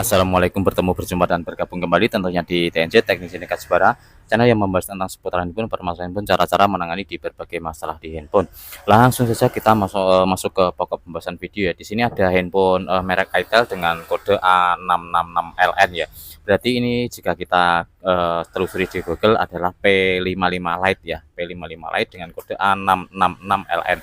Assalamualaikum, berjumpa dan bergabung kembali tentunya di TNC Teknik Sindikat Jepara, channel yang membahas tentang seputar handphone, permasalahan handphone, cara-cara menangani di berbagai masalah di handphone. Langsung saja kita masuk ke pokok pembahasan video ya. Di sini ada handphone merek Itel dengan kode A666LN ya. Berarti ini jika kita telusuri di Google adalah P55 Lite ya, P55 Lite dengan kode A666LN.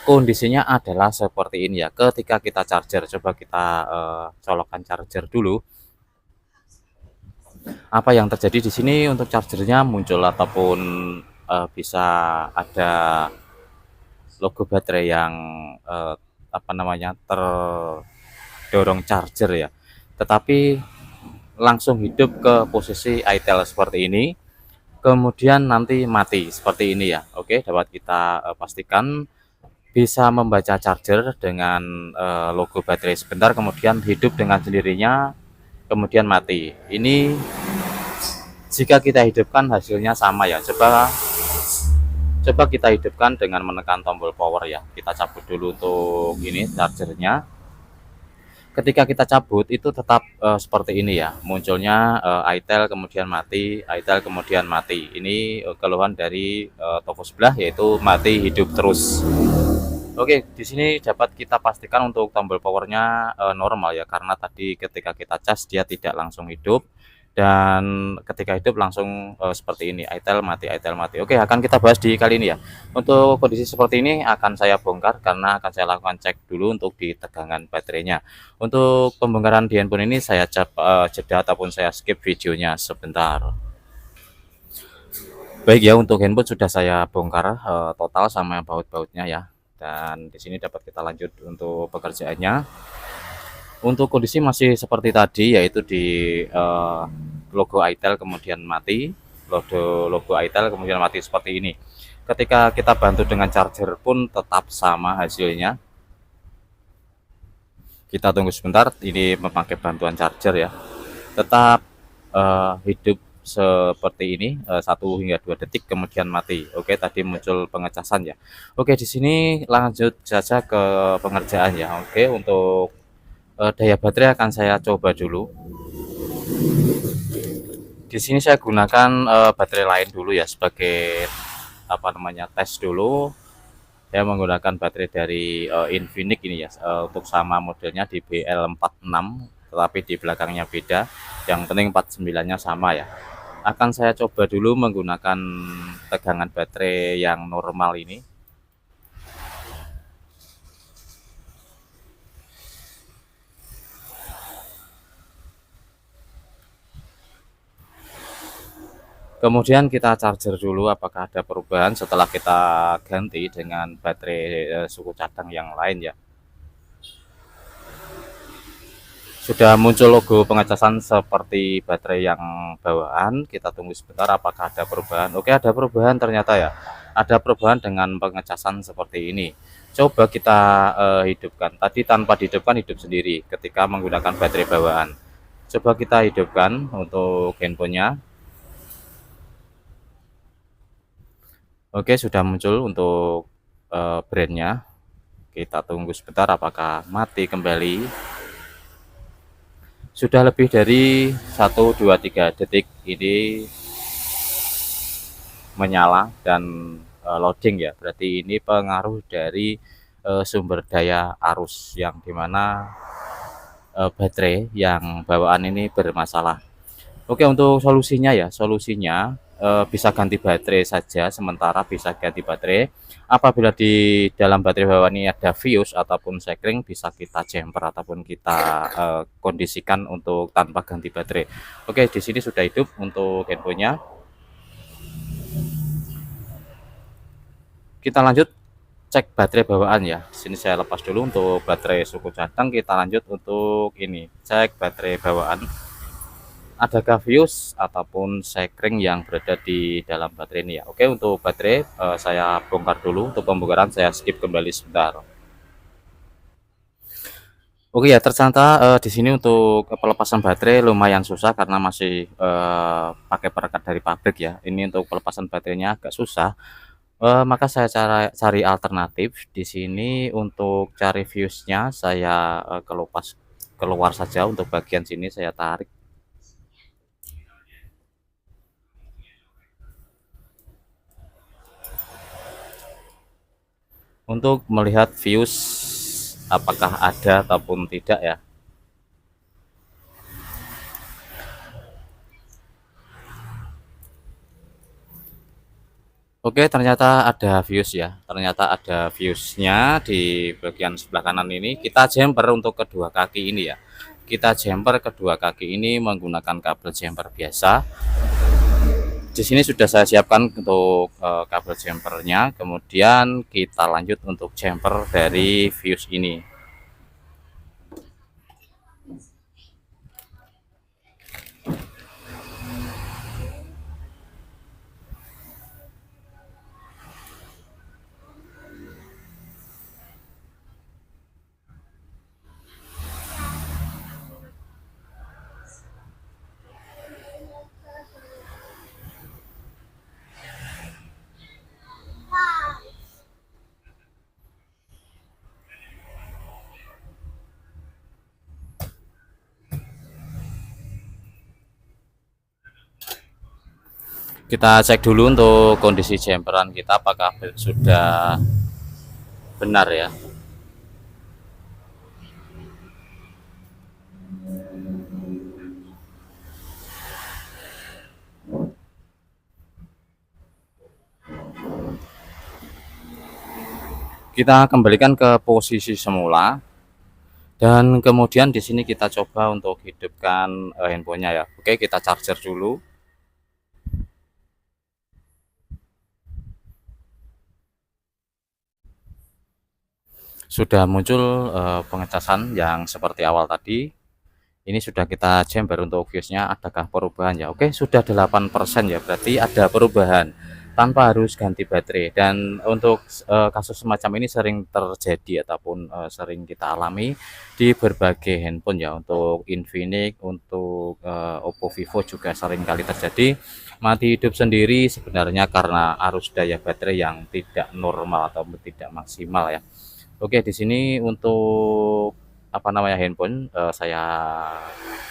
Kondisinya adalah seperti ini ya. Ketika kita charger, coba kita colokkan charger dulu. Apa yang terjadi di sini untuk chargernya muncul ataupun bisa ada logo baterai yang apa namanya terdorong charger ya. Tetapi langsung hidup ke posisi Itel seperti ini. Kemudian nanti mati seperti ini ya. Oke, dapat kita pastikan bisa membaca charger dengan logo baterai sebentar, kemudian hidup dengan sendirinya, kemudian mati. Ini jika kita hidupkan hasilnya sama ya. Coba kita hidupkan dengan menekan tombol power ya. Kita cabut dulu untuk ini chargernya. Ketika kita cabut itu tetap seperti ini ya, munculnya Itel kemudian mati, Itel kemudian mati. Ini keluhan dari toko sebelah, yaitu mati hidup terus. Oke, di sini dapat kita pastikan untuk tombol powernya normal ya, karena tadi ketika kita cas dia tidak langsung hidup, dan ketika hidup langsung seperti ini, Itel mati, Itel mati. Oke, akan kita bahas di kali ini ya. Untuk kondisi seperti ini akan saya bongkar karena akan saya lakukan cek dulu untuk di tegangan baterainya. Untuk pembongkaran di handphone ini saya jeda ataupun saya skip videonya sebentar. Baik ya, untuk handphone sudah saya bongkar total sama baut-bautnya ya. Dan di sini dapat kita lanjut untuk pekerjaannya. Untuk kondisi masih seperti tadi, yaitu di logo Itel kemudian mati, logo Itel kemudian mati seperti ini. Ketika kita bantu dengan charger pun tetap sama hasilnya. Kita tunggu sebentar, ini memakai bantuan charger ya. Tetap hidup seperti ini 1 hingga 2 detik kemudian mati. Oke, tadi muncul pengecasan ya. Oke, di sini lanjut saja ke pengerjaan ya. Oke, untuk daya baterai akan saya coba dulu. Di sini saya gunakan baterai lain dulu ya sebagai apa namanya tes dulu. Saya menggunakan baterai dari Infinix ini ya, untuk sama modelnya di BL46, tetapi di belakangnya beda. Yang penting 49-nya sama ya. Akan saya coba dulu menggunakan tegangan baterai yang normal ini. Kemudian kita charger dulu apakah ada perubahan setelah kita ganti dengan baterai suku cadang yang lain ya. Sudah muncul logo pengecasan seperti baterai yang bawaan. Kita tunggu sebentar apakah ada perubahan. Oke, ada perubahan ternyata ya. Ada perubahan dengan pengecasan seperti ini. Coba kita hidupkan. Tadi tanpa dihidupkan hidup sendiri ketika menggunakan baterai bawaan. Coba kita hidupkan untuk handphonenya. Oke, sudah muncul untuk brandnya. Kita tunggu sebentar apakah mati kembali. Sudah lebih dari 1, 2, 3 detik ini menyala dan loading ya. Berarti ini pengaruh dari sumber daya arus yang dimana baterai yang bawaan ini bermasalah. Oke, untuk solusinya ya, bisa ganti baterai saja, sementara bisa ganti baterai. Apabila di dalam baterai bawaan ini ada fuse ataupun sekring, bisa kita jumper ataupun kita kondisikan untuk tanpa ganti baterai. Oke, di sini sudah hidup untuk handphonenya. Kita lanjut cek baterai bawaan ya. Di sini saya lepas dulu untuk baterai suku cadang. Kita lanjut untuk ini, cek baterai bawaan. Adakah fuse ataupun sekring yang berada di dalam baterai ini ya. Oke, untuk baterai saya bongkar dulu. Untuk pembongkaran saya skip kembali sebentar. Oke ya, ternyata di sini untuk pelepasan baterai lumayan susah karena masih pakai perekat dari pabrik ya. Ini untuk pelepasan baterainya agak susah. Maka saya cari alternatif. Di sini untuk cari fuse-nya saya kelupas keluar saja. Untuk bagian sini saya tarik. Untuk melihat fuse apakah ada ataupun tidak ya. Oke, ternyata ada fuse ya. Ternyata ada fuse-nya di bagian sebelah kanan ini. Kita jumper untuk kedua kaki ini ya. Kita jumper kedua kaki ini menggunakan kabel jumper biasa. Di sini sudah saya siapkan untuk kabel jumpernya. Kemudian kita lanjut untuk jumper dari fuse ini. Kita cek dulu untuk kondisi jumperan kita apakah sudah benar ya. Kita kembalikan ke posisi semula dan kemudian di sini kita coba untuk hidupkan handphonenya ya. Oke, kita charger dulu. Sudah muncul pengecasan yang seperti awal tadi. Ini sudah kita jumper untuk fuse-nya, adakah perubahan ya? Oke, sudah 8% ya, berarti ada perubahan tanpa harus ganti baterai. Dan untuk kasus semacam ini sering terjadi ataupun sering kita alami di berbagai handphone ya. Untuk Infinix, untuk Oppo, Vivo juga sering kali terjadi mati hidup sendiri sebenarnya karena arus daya baterai yang tidak normal atau tidak maksimal ya. Oke, di sini untuk apa namanya handphone saya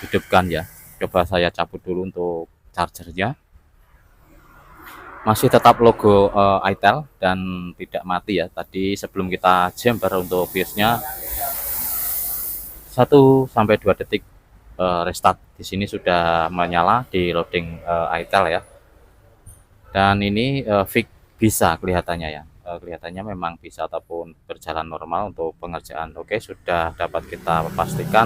hidupkan ya. Coba saya cabut dulu untuk chargernya. Masih tetap logo itel dan tidak mati ya. Tadi sebelum kita jumper untuk fuse-nya 1-2 detik restart. Di sini sudah menyala di loading itel ya. Dan ini fix bisa kelihatannya ya. Kelihatannya memang bisa ataupun berjalan normal untuk pengerjaan. Oke, sudah dapat kita pastikan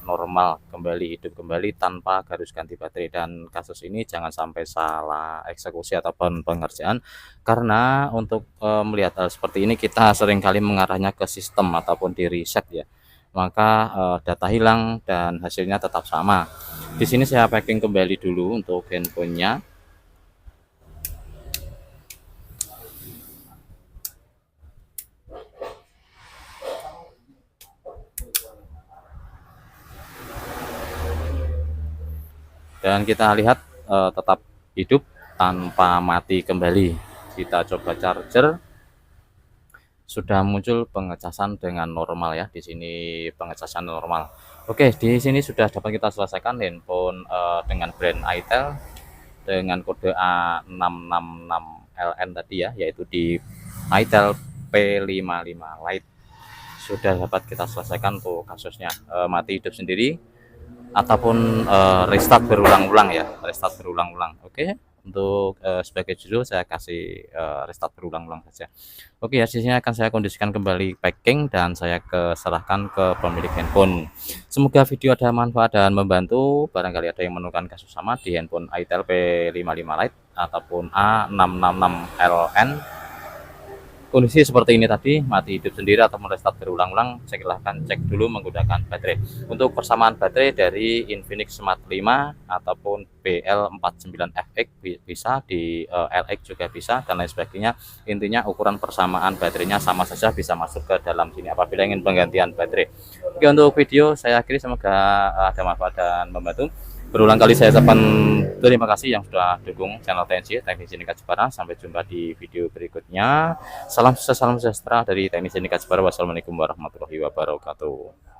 normal kembali, hidup kembali tanpa harus ganti baterai. Dan kasus ini jangan sampai salah eksekusi ataupun pengerjaan, karena untuk melihat hal seperti ini kita seringkali mengarahnya ke sistem ataupun di reset ya, maka data hilang dan hasilnya tetap sama. Di sini saya packing kembali dulu untuk handphonenya. Dan kita lihat tetap hidup tanpa mati kembali. Kita coba charger, sudah muncul pengecasan dengan normal ya. Di sini pengecasan normal. Oke, di sini sudah dapat kita selesaikan handphone dengan brand itel dengan kode A666LN tadi ya, yaitu di itel P55 Lite. Sudah dapat kita selesaikan untuk kasusnya mati hidup sendiri ataupun restart berulang-ulang ya, restart berulang-ulang. Oke, untuk sebagai judul saya kasih restart berulang-ulang saja. Oke ya, sisinya akan saya kondisikan kembali packing dan saya serahkan ke pemilik handphone. Semoga video ada manfaat dan membantu. Barangkali ada yang menemukan kasus sama di handphone itel P55 Lite ataupun A666LN. Kondisi seperti ini tadi, mati hidup sendiri atau merestart berulang-ulang, silahkan cek dulu menggunakan baterai. Untuk persamaan baterai dari Infinix Smart 5 ataupun BL49FX bisa, di LX juga bisa, dan lain sebagainya. Intinya ukuran persamaan baterainya sama saja, bisa masuk ke dalam sini apabila ingin penggantian baterai. Oke, untuk video saya akhiri, semoga ada manfaat dan membantu. Berulang kali saya ucapkan terima kasih yang sudah dukung channel TNC Teknisi Nika Jepara. Sampai jumpa di video berikutnya. Salam sukses, salam sejahtera dari Teknisi Nika Jepara. Wassalamualaikum warahmatullahi wabarakatuh.